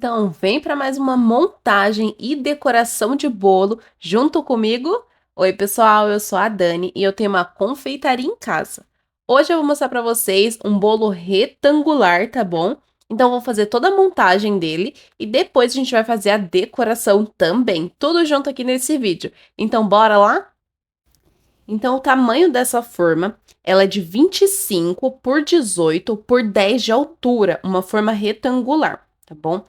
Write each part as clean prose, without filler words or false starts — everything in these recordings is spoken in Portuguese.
Então, vem para mais uma montagem e decoração de bolo junto comigo. Oi, pessoal, eu sou a Dani e eu tenho uma confeitaria em casa. Hoje eu vou mostrar para vocês um bolo retangular, tá bom? Então, eu vou fazer toda a montagem dele e depois a gente vai fazer a decoração também, tudo junto aqui nesse vídeo. Então, bora lá? Então, o tamanho dessa forma, ela é de 25 por 18 por 10 de altura, uma forma retangular, tá bom?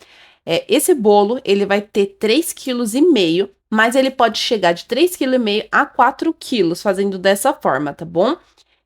Esse bolo, ele vai ter 3,5 kg, mas ele pode chegar de 3,5 kg a 4 quilos, fazendo dessa forma, tá bom?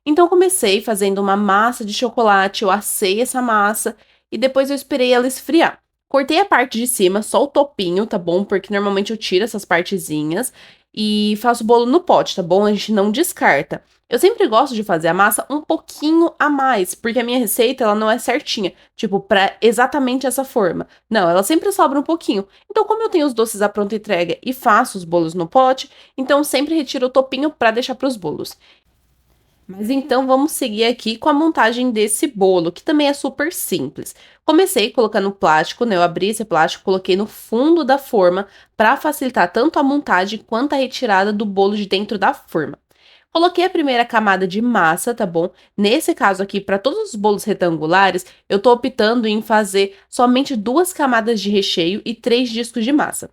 Então, comecei fazendo uma massa de chocolate, eu assei essa massa e depois eu esperei ela esfriar. Cortei a parte de cima, só o topinho, tá bom? Porque normalmente eu tiro essas partezinhas e faço o bolo no pote, tá bom? A gente não descarta. Eu sempre gosto de fazer a massa um pouquinho a mais, porque a minha receita ela não é certinha, tipo, pra exatamente essa forma. Não, ela sempre sobra um pouquinho. Então, como eu tenho os doces à pronta entrega e faço os bolos no pote, então eu sempre retiro o topinho pra deixar pros bolos. Mas então vamos seguir aqui com a montagem desse bolo, que também é super simples. Comecei colocando plástico, né? Eu abri esse plástico, coloquei no fundo da forma para facilitar tanto a montagem quanto a retirada do bolo de dentro da forma. Coloquei a primeira camada de massa, tá bom? Nesse caso aqui, para todos os bolos retangulares, eu tô optando em fazer somente 2 camadas de recheio e 3 discos de massa.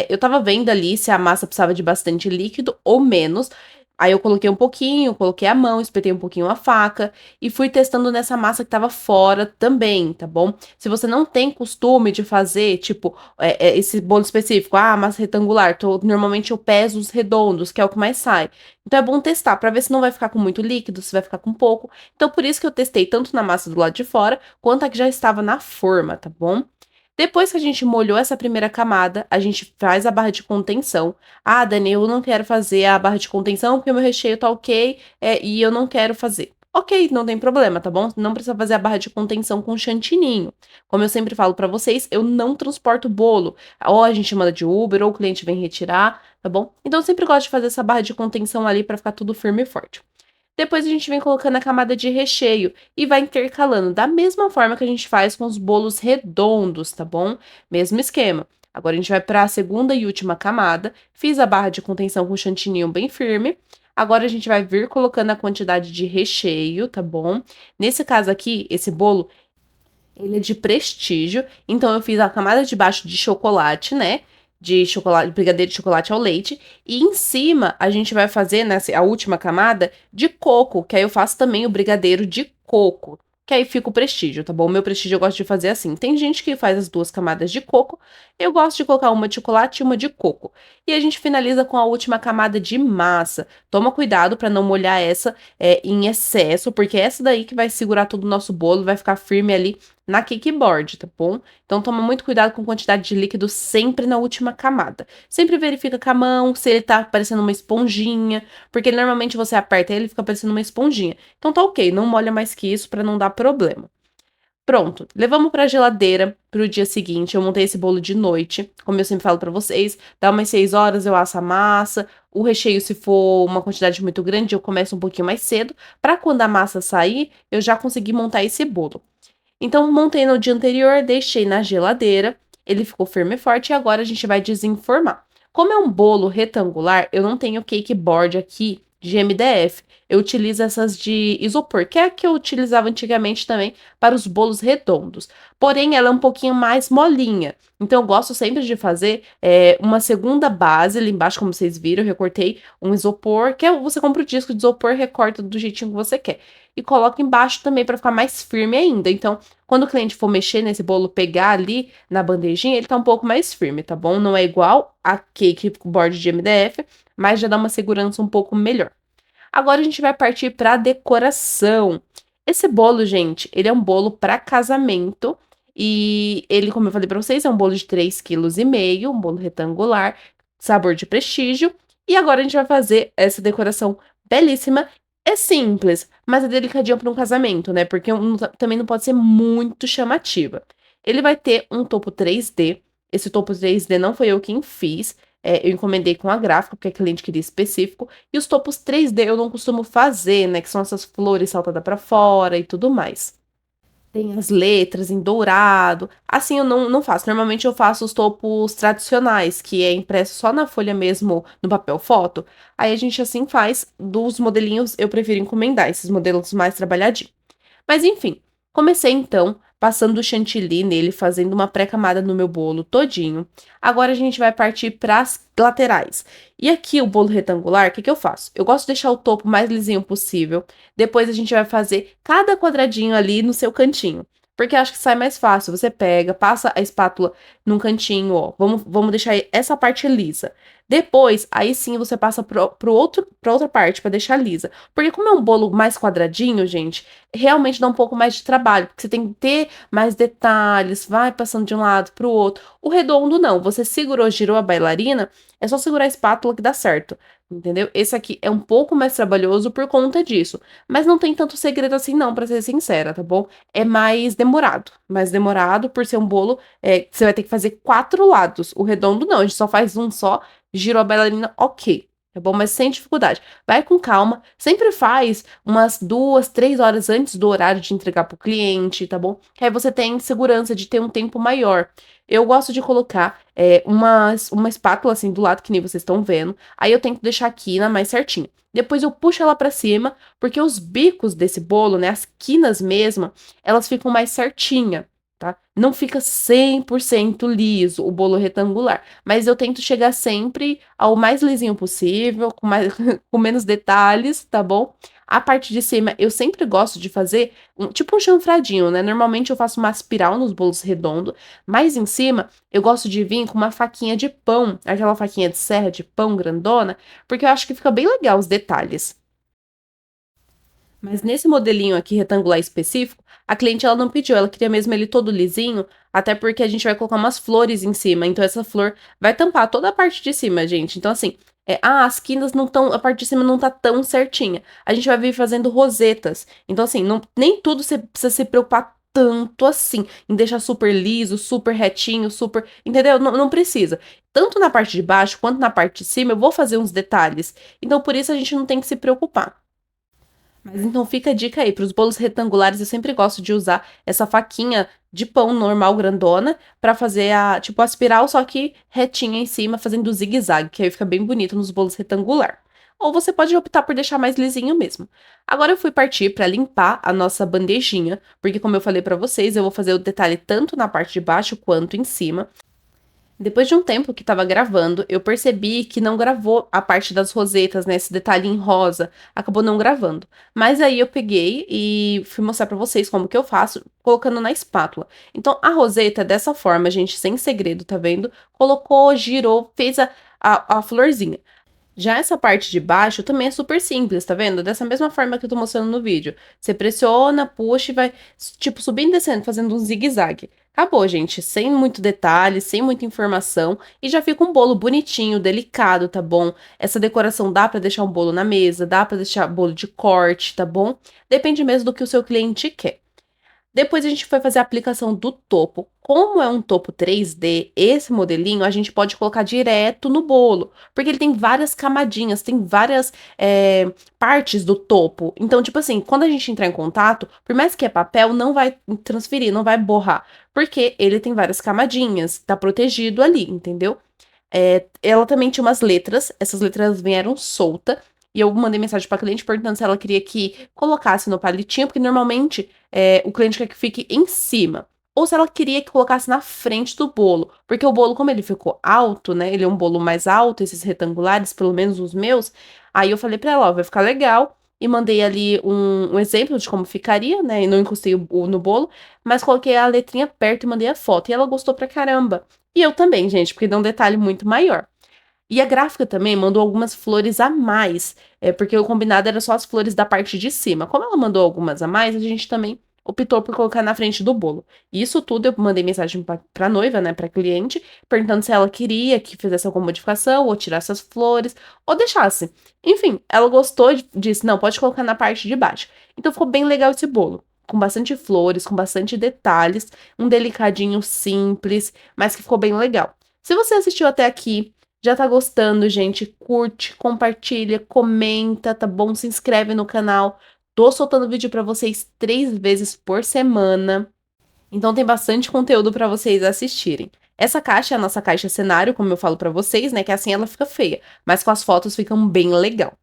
Eu tava vendo ali se a massa precisava de bastante líquido ou menos. Aí eu coloquei um pouquinho, coloquei a mão, espetei um pouquinho a faca e fui testando nessa massa que tava fora também, tá bom? Se você não tem costume de fazer, tipo, esse bolo específico, massa retangular, normalmente eu peso os redondos, que é o que mais sai. Então é bom testar para ver se não vai ficar com muito líquido, se vai ficar com pouco. Então por isso que eu testei tanto na massa do lado de fora, quanto a que já estava na forma, tá bom? Depois que a gente molhou essa primeira camada, a gente faz a barra de contenção. Dani, eu não quero fazer a barra de contenção porque o meu recheio tá ok, e eu não quero fazer. Ok, não tem problema, tá bom? Não precisa fazer a barra de contenção com chantininho. Como eu sempre falo pra vocês, eu não transporto bolo. Ou a gente manda de Uber, ou o cliente vem retirar, tá bom? Então eu sempre gosto de fazer essa barra de contenção ali pra ficar tudo firme e forte. Depois a gente vem colocando a camada de recheio e vai intercalando da mesma forma que a gente faz com os bolos redondos, tá bom? Mesmo esquema. Agora a gente vai para a segunda e última camada. Fiz a barra de contenção com chantininho bem firme. Agora a gente vai vir colocando a quantidade de recheio, tá bom? Nesse caso aqui, esse bolo, ele é de prestígio, então eu fiz a camada de baixo de chocolate, né? De chocolate, brigadeiro de chocolate ao leite. E em cima a gente vai fazer nessa a última camada de coco, que aí eu faço também o brigadeiro de coco. Que aí fica o prestígio, tá bom? O meu prestígio eu gosto de fazer assim. Tem gente que faz as 2 camadas de coco. Eu gosto de colocar uma de chocolate e uma de coco. E a gente finaliza com a última camada de massa. Toma cuidado para não molhar essa em excesso, porque é essa daí que vai segurar todo o nosso bolo, vai ficar firme ali na cake board, tá bom? Então toma muito cuidado com quantidade de líquido sempre na última camada. Sempre verifica com a mão se ele tá parecendo uma esponjinha, porque normalmente você aperta ele e fica parecendo uma esponjinha. Então tá ok, não molha mais que isso para não dar problema. Pronto, levamos pra geladeira pro dia seguinte. Eu montei esse bolo de noite, como eu sempre falo pra vocês, dá umas 6 horas eu asso a massa. O recheio, se for uma quantidade muito grande, eu começo um pouquinho mais cedo, para quando a massa sair, eu já conseguir montar esse bolo. Então, montei no dia anterior, deixei na geladeira, ele ficou firme e forte e agora a gente vai desenformar. Como é um bolo retangular, eu não tenho cake board aqui de MDF. Eu utilizo essas de isopor, que é a que eu utilizava antigamente também para os bolos redondos. Porém, ela é um pouquinho mais molinha. Então, eu gosto sempre de fazer uma segunda base ali embaixo, como vocês viram, eu recortei um isopor, você compra o disco de isopor, recorta do jeitinho que você quer. E coloca embaixo também para ficar mais firme ainda. Então, quando o cliente for mexer nesse bolo, pegar ali na bandejinha, ele tá um pouco mais firme, tá bom? Não é igual a cake board de MDF, mas já dá uma segurança um pouco melhor. Agora a gente vai partir para decoração. Esse bolo, gente, ele é um bolo para casamento e ele, como eu falei para vocês, é um bolo de 3,5 kg, um bolo retangular, sabor de prestígio. E agora a gente vai fazer essa decoração belíssima. É simples, mas é delicadinho para um casamento, né? Porque também não pode ser muito chamativa. Ele vai ter um topo 3D. Esse topo 3D não foi eu quem fiz. Eu encomendei com a gráfica, porque a cliente queria específico. E os topos 3D eu não costumo fazer, né? Que são essas flores saltadas pra fora e tudo mais. Tem as letras em dourado. Assim eu não faço. Normalmente eu faço os topos tradicionais, que é impresso só na folha mesmo, no papel foto. Aí a gente assim faz. Dos modelinhos, eu prefiro encomendar esses modelos mais trabalhadinhos. Mas enfim, comecei então passando o chantilly nele, fazendo uma pré-camada no meu bolo todinho. Agora a gente vai partir para as laterais. E aqui o bolo retangular, o que que eu faço? Eu gosto de deixar o topo mais lisinho possível. Depois a gente vai fazer cada quadradinho ali no seu cantinho. Porque eu acho que sai mais fácil. Você pega, passa a espátula num cantinho, ó. Vamos deixar essa parte lisa. Depois, aí sim você passa pra outra parte, pra deixar lisa. Porque como é um bolo mais quadradinho, gente, realmente dá um pouco mais de trabalho, porque você tem que ter mais detalhes, vai passando de um lado para o outro. O redondo não, você segurou, girou a bailarina, é só segurar a espátula que dá certo, entendeu? Esse aqui é um pouco mais trabalhoso por conta disso, mas não tem tanto segredo assim não, para ser sincera, tá bom? É mais demorado por ser um bolo, você vai ter que fazer 4 lados. O redondo não, a gente só faz um só, girou a bailarina, ok. Tá bom? Mas sem dificuldade. Vai com calma. Sempre faz umas 2, 3 horas antes do horário de entregar para o cliente, tá bom? Que aí você tem segurança de ter um tempo maior. Eu gosto de colocar uma espátula assim do lado, que nem vocês estão vendo. Aí eu tento deixar a quina mais certinha. Depois eu puxo ela para cima, porque os bicos desse bolo, né, as quinas mesmo, elas ficam mais certinha, tá? Não fica 100% liso o bolo retangular, mas eu tento chegar sempre ao mais lisinho possível, com menos detalhes, tá bom? A parte de cima, eu sempre gosto de fazer tipo um chanfradinho, né? Normalmente eu faço uma espiral nos bolos redondos, mas em cima eu gosto de vir com uma faquinha de pão, aquela faquinha de serra de pão grandona, porque eu acho que fica bem legal os detalhes. Mas nesse modelinho aqui retangular específico, a cliente ela não pediu, ela queria mesmo ele todo lisinho, até porque a gente vai colocar umas flores em cima, então essa flor vai tampar toda a parte de cima, gente. Então assim, as quinas não estão, a parte de cima não tá tão certinha. A gente vai vir fazendo rosetas. Então assim, nem tudo você precisa se preocupar tanto assim, em deixar super liso, super retinho, super, entendeu? Não precisa. Tanto na parte de baixo quanto na parte de cima, eu vou fazer uns detalhes. Então por isso a gente não tem que se preocupar. Mas então fica a dica aí, para os bolos retangulares eu sempre gosto de usar essa faquinha de pão normal grandona para fazer tipo a espiral, só que retinha em cima, fazendo zigue-zague, que aí fica bem bonito nos bolos retangular. Ou você pode optar por deixar mais lisinho mesmo. Agora eu fui partir para limpar a nossa bandejinha, porque como eu falei para vocês, eu vou fazer o detalhe tanto na parte de baixo quanto em cima. Depois de um tempo que estava gravando, eu percebi que não gravou a parte das rosetas, né? Esse detalhe em rosa, acabou não gravando. Mas aí eu peguei e fui mostrar pra vocês como que eu faço, colocando na espátula. Então, a roseta é dessa forma, gente, sem segredo, tá vendo? Colocou, girou, fez a florzinha. Já essa parte de baixo também é super simples, tá vendo? Dessa mesma forma que eu tô mostrando no vídeo. Você pressiona, puxa e vai, tipo, subindo e descendo, fazendo um zigue-zague. Acabou, gente. Sem muito detalhe, sem muita informação. E já fica um bolo bonitinho, delicado, tá bom? Essa decoração dá pra deixar um bolo na mesa, dá pra deixar bolo de corte, tá bom? Depende mesmo do que o seu cliente quer. Depois a gente foi fazer a aplicação do topo. Como é um topo 3D, esse modelinho a gente pode colocar direto no bolo, porque ele tem várias camadinhas, tem várias partes do topo. Então, tipo assim, quando a gente entrar em contato, por mais que é papel, não vai transferir, não vai borrar, porque ele tem várias camadinhas, tá protegido ali, entendeu? Ela também tinha umas letras, essas letras vieram solta. E eu mandei mensagem pra cliente perguntando se ela queria que colocasse no palitinho, porque normalmente o cliente quer que fique em cima. Ou se ela queria que colocasse na frente do bolo. Porque o bolo, como ele ficou alto, né? Ele é um bolo mais alto, esses retangulares, pelo menos os meus. Aí eu falei pra ela, ó, vai ficar legal. E mandei ali um exemplo de como ficaria, né? E não encostei no bolo, mas coloquei a letrinha perto e mandei a foto. E ela gostou pra caramba. E eu também, gente, porque dá um detalhe muito maior. E a gráfica também mandou algumas flores a mais, porque o combinado era só as flores da parte de cima. Como ela mandou algumas a mais, a gente também optou por colocar na frente do bolo. E isso tudo eu mandei mensagem pra noiva, né, pra cliente, perguntando se ela queria que fizesse alguma modificação, ou tirasse as flores, ou deixasse. Enfim, ela gostou e disse, não, pode colocar na parte de baixo. Então ficou bem legal esse bolo. Com bastante flores, com bastante detalhes, um delicadinho simples, mas que ficou bem legal. Se você assistiu até aqui, já tá gostando, gente? Curte, compartilha, comenta, tá bom? Se inscreve no canal. Tô soltando vídeo pra vocês 3 vezes por semana, então tem bastante conteúdo pra vocês assistirem. Essa caixa é a nossa caixa cenário, como eu falo pra vocês, né, que assim ela fica feia, mas com as fotos ficam bem legal.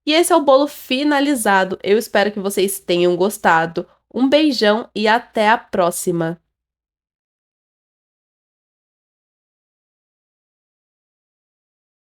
E esse é o bolo finalizado, eu espero que vocês tenham gostado. Um beijão e até a próxima!